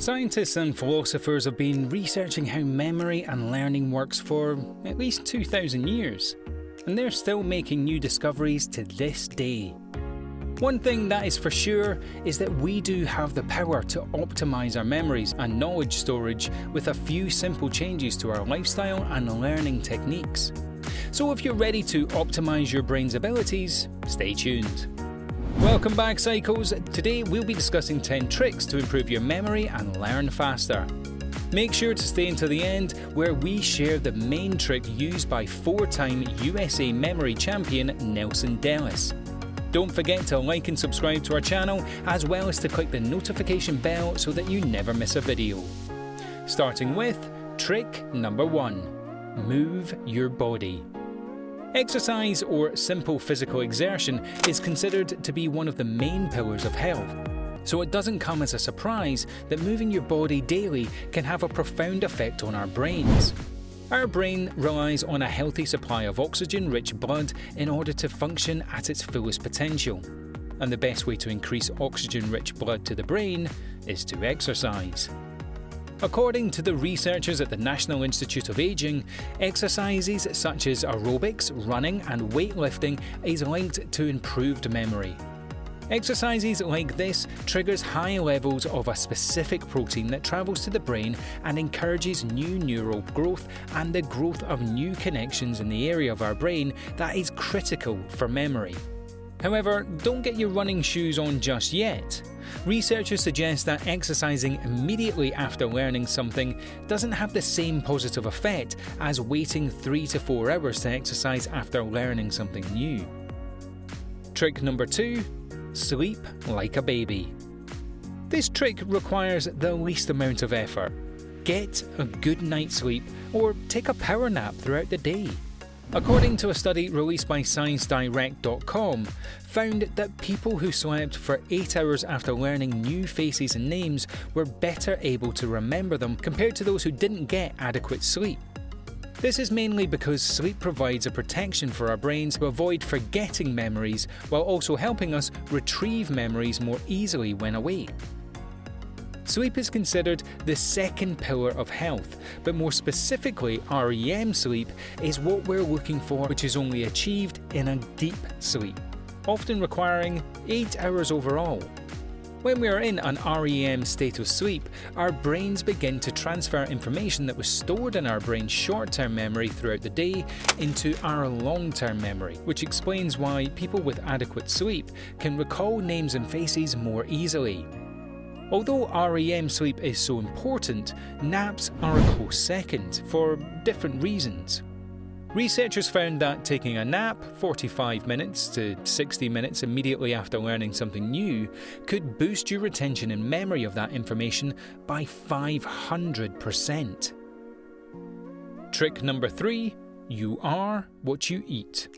Scientists and philosophers have been researching how memory and learning works for at least 2,000 years, and they're still making new discoveries to this day. One thing that is for sure is that we do have the power to optimize our memories and knowledge storage with a few simple changes to our lifestyle and learning techniques. So if you're ready to optimize your brain's abilities, stay tuned. Welcome back, Psychos. Today we'll be discussing 10 tricks to improve your memory and learn faster. Make sure to stay until the end, where we share the main trick used by 4-time USA memory champion Nelson Dellis. Don't forget to like and subscribe to our channel, as well as to click the notification bell so that you never miss a video. Starting with trick number 1. Move your body. Exercise or simple physical exertion is considered to be one of the main pillars of health. So it doesn't come as a surprise that moving your body daily can have a profound effect on our brains. Our brain relies on a healthy supply of oxygen-rich blood in order to function at its fullest potential. And the best way to increase oxygen-rich blood to the brain is to exercise. According to the researchers at the National Institute of Aging, exercises such as aerobics, running and weightlifting is linked to improved memory. Exercises like this triggers high levels of a specific protein that travels to the brain and encourages new neural growth and the growth of new connections in the area of our brain that is critical for memory. However, don't get your running shoes on just yet. Researchers suggest that exercising immediately after learning something doesn't have the same positive effect as waiting 3 to 4 hours to exercise after learning something new. Trick number 2. Sleep like a baby. This trick requires the least amount of effort. Get a good night's sleep or take a power nap throughout the day. According to a study released by ScienceDirect.com, found that people who slept for 8 hours after learning new faces and names were better able to remember them compared to those who didn't get adequate sleep. This is mainly because sleep provides a protection for our brains to avoid forgetting memories, while also helping us retrieve memories more easily when awake. Sleep is considered the second pillar of health, but more specifically REM sleep is what we're looking for, which is only achieved in a deep sleep, often requiring 8 hours overall. When we are in an REM state of sleep, our brains begin to transfer information that was stored in our brain's short-term memory throughout the day into our long-term memory, which explains why people with adequate sleep can recall names and faces more easily. Although REM sleep is so important, naps are a close second for different reasons. Researchers found that taking a nap 45 minutes to 60 minutes immediately after learning something new could boost your retention and memory of that information by 500%. Trick number 3. You are what you eat.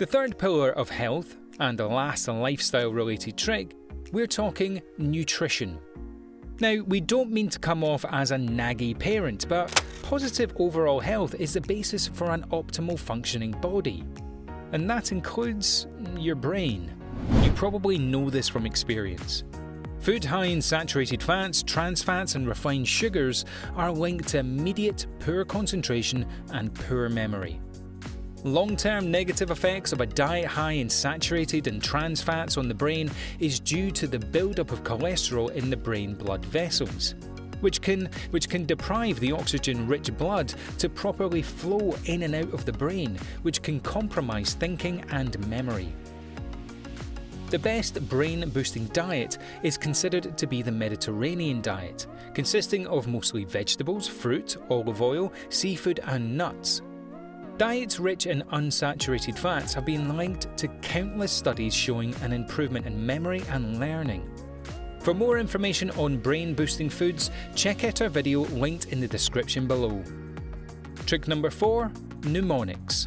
The third pillar of health, and the last lifestyle-related trick, we're talking nutrition. Now, we don't mean to come off as a naggy parent, but positive overall health is the basis for an optimal functioning body. And that includes your brain. You probably know this from experience. Food high in saturated fats, trans fats and refined sugars are linked to immediate poor concentration and poor memory. Long-term negative effects of a diet high in saturated and trans fats on the brain is due to the buildup of cholesterol in the brain blood vessels, which can deprive the oxygen-rich blood to properly flow in and out of the brain, which can compromise thinking and memory. The best brain-boosting diet is considered to be the Mediterranean diet, consisting of mostly vegetables, fruit, olive oil, seafood and nuts. Diets rich in unsaturated fats have been linked to countless studies showing an improvement in memory and learning. For more information on brain-boosting foods, check out our video linked in the description below. Trick number 4. Mnemonics.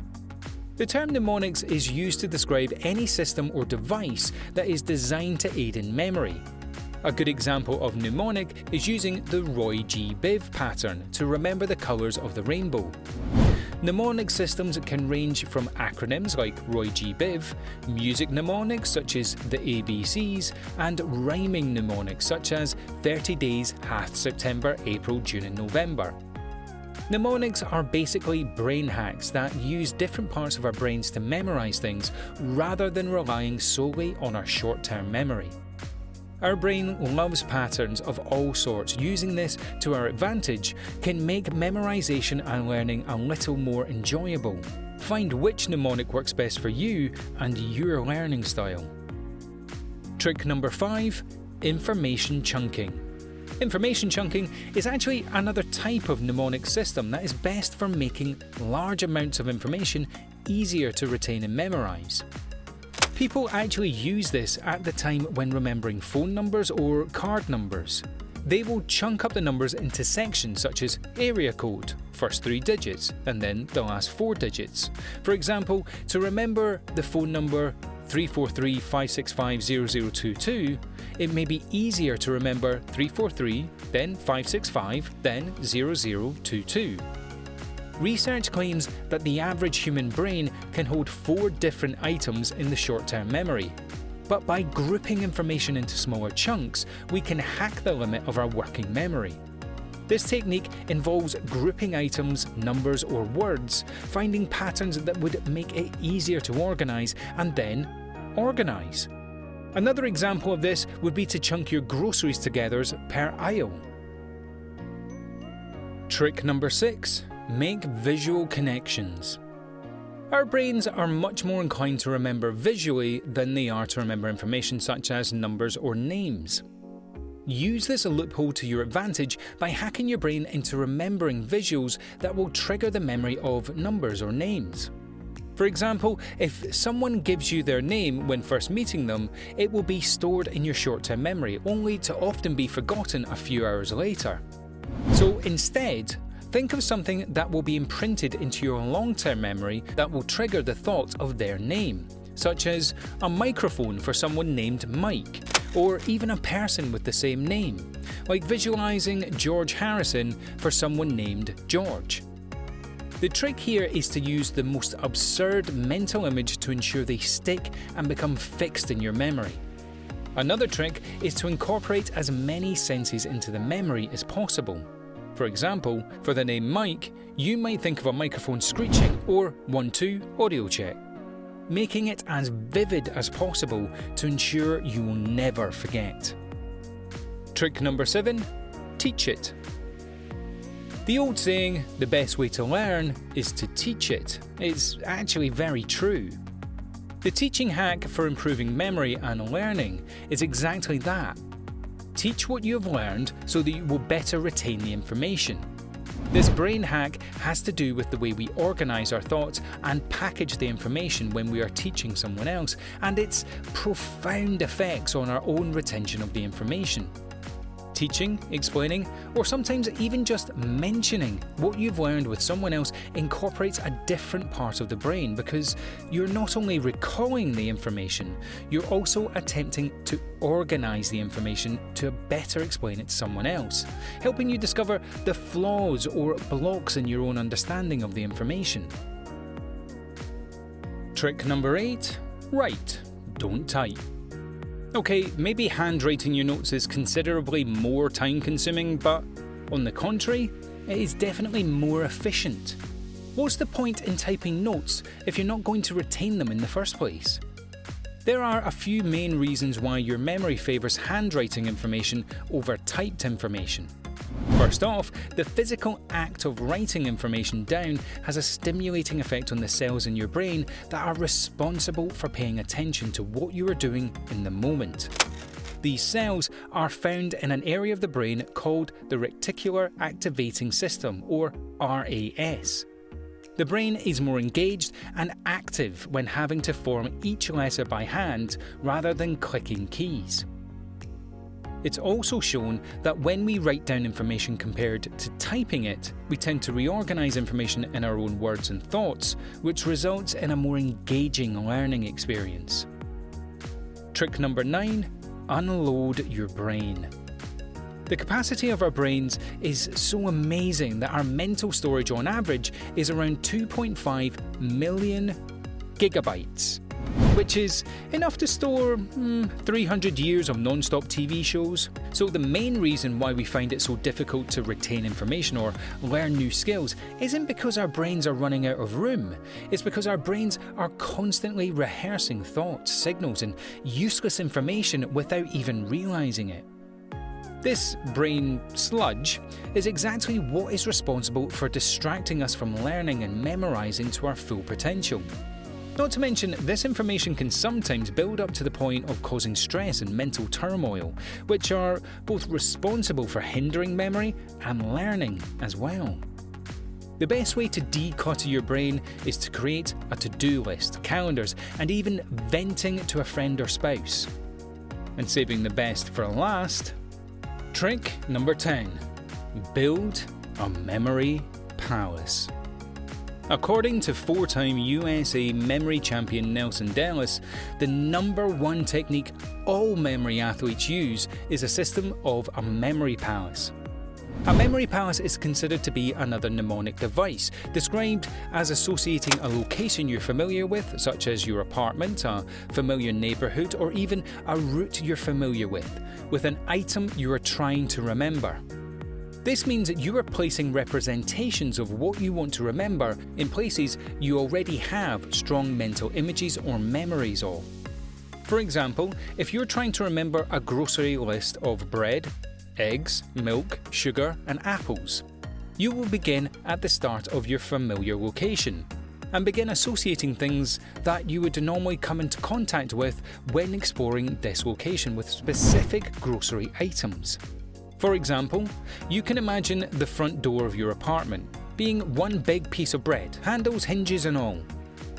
The term mnemonics is used to describe any system or device that is designed to aid in memory. A good example of mnemonic is using the Roy G. Biv pattern to remember the colours of the rainbow. Mnemonic systems can range from acronyms like Roy G. Biv, music mnemonics such as the ABCs, and rhyming mnemonics such as 30 days, Hath, September, April, June and November. Mnemonics are basically brain hacks that use different parts of our brains to memorise things rather than relying solely on our short-term memory. Our brain loves patterns of all sorts. Using this to our advantage can make memorization and learning a little more enjoyable. Find which mnemonic works best for you and your learning style. Trick number 5. Information chunking. Information chunking is actually another type of mnemonic system that is best for making large amounts of information easier to retain and memorise. People actually use this at the time when remembering phone numbers or card numbers. They will chunk up the numbers into sections such as area code, first 3 digits, and then the last 4 digits. For example, to remember the phone number 343-565-0022, it may be easier to remember 343, then 565, then 0022. Research claims that the average human brain can hold 4 different items in the short-term memory. But by grouping information into smaller chunks, we can hack the limit of our working memory. This technique involves grouping items, numbers or words, finding patterns that would make it easier to organise, and then organise. Another example of this would be to chunk your groceries together per aisle. Trick number 6. Make visual connections. Our brains are much more inclined to remember visually than they are to remember information such as numbers or names. Use this loophole to your advantage by hacking your brain into remembering visuals that will trigger the memory of numbers or names. For example, if someone gives you their name when first meeting them, it will be stored in your short-term memory, only to often be forgotten a few hours later. So instead, think of something that will be imprinted into your long-term memory that will trigger the thought of their name, such as a microphone for someone named Mike, or even a person with the same name, like visualising George Harrison for someone named George. The trick here is to use the most absurd mental image to ensure they stick and become fixed in your memory. Another trick is to incorporate as many senses into the memory as possible. For example, for the name Mike, you might think of a microphone screeching or 1-2 audio check, making it as vivid as possible to ensure you will never forget. Trick number 7. Teach it. The old saying, the best way to learn is to teach it, is actually very true. The teaching hack for improving memory and learning is exactly that. Teach what you have learned so that you will better retain the information. This brain hack has to do with the way we organise our thoughts and package the information when we are teaching someone else, and its profound effects on our own retention of the information. Teaching, explaining, or sometimes even just mentioning what you've learned with someone else incorporates a different part of the brain, because you're not only recalling the information, you're also attempting to organise the information to better explain it to someone else, helping you discover the flaws or blocks in your own understanding of the information. Trick number 8. Write, don't type. Okay, maybe handwriting your notes is considerably more time-consuming, but on the contrary, it is definitely more efficient. What's the point in typing notes if you're not going to retain them in the first place? There are a few main reasons why your memory favours handwriting information over typed information. First off, the physical act of writing information down has a stimulating effect on the cells in your brain that are responsible for paying attention to what you are doing in the moment. These cells are found in an area of the brain called the reticular activating system, or RAS. The brain is more engaged and active when having to form each letter by hand rather than clicking keys. It's also shown that when we write down information compared to typing it, we tend to reorganise information in our own words and thoughts, which results in a more engaging learning experience. Trick number 9. Unload your brain. The capacity of our brains is so amazing that our mental storage on average is around 2.5 million gigabytes, which is enough to store 300 years of non-stop TV shows. So the main reason why we find it so difficult to retain information or learn new skills isn't because our brains are running out of room, it's because our brains are constantly rehearsing thoughts, signals and useless information without even realising it. This brain sludge is exactly what is responsible for distracting us from learning and memorising to our full potential. Not to mention, this information can sometimes build up to the point of causing stress and mental turmoil, which are both responsible for hindering memory and learning as well. The best way to declutter your brain is to create a to-do list, calendars, and even venting to a friend or spouse. And saving the best for last, trick number 10. Build a memory palace. According to 4-time USA memory champion Nelson Dellis, the #1 technique all memory athletes use is a system of a memory palace. A memory palace is considered to be another mnemonic device, described as associating a location you're familiar with, such as your apartment, a familiar neighbourhood, or even a route you're familiar with an item you are trying to remember. This means that you are placing representations of what you want to remember in places you already have strong mental images or memories of. For example, if you're trying to remember a grocery list of bread, eggs, milk, sugar, and apples, you will begin at the start of your familiar location and begin associating things that you would normally come into contact with when exploring this location with specific grocery items. For example, you can imagine the front door of your apartment being one big piece of bread, handles, hinges and all.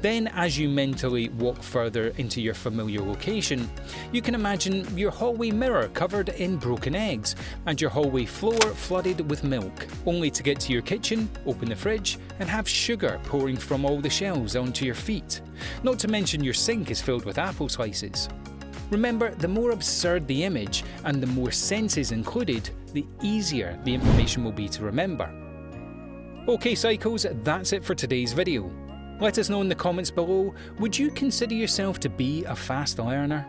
Then, as you mentally walk further into your familiar location, you can imagine your hallway mirror covered in broken eggs and your hallway floor flooded with milk, only to get to your kitchen, open the fridge and have sugar pouring from all the shelves onto your feet. Not to mention your sink is filled with apple slices. Remember, the more absurd the image and the more senses included, the easier the information will be to remember. Okay psychos, that's it for today's video. Let us know in the comments below, would you consider yourself to be a fast learner?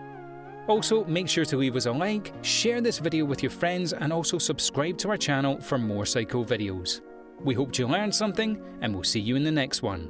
Also, make sure to leave us a like, share this video with your friends and also subscribe to our channel for more psycho videos. We hope you learned something and we'll see you in the next one.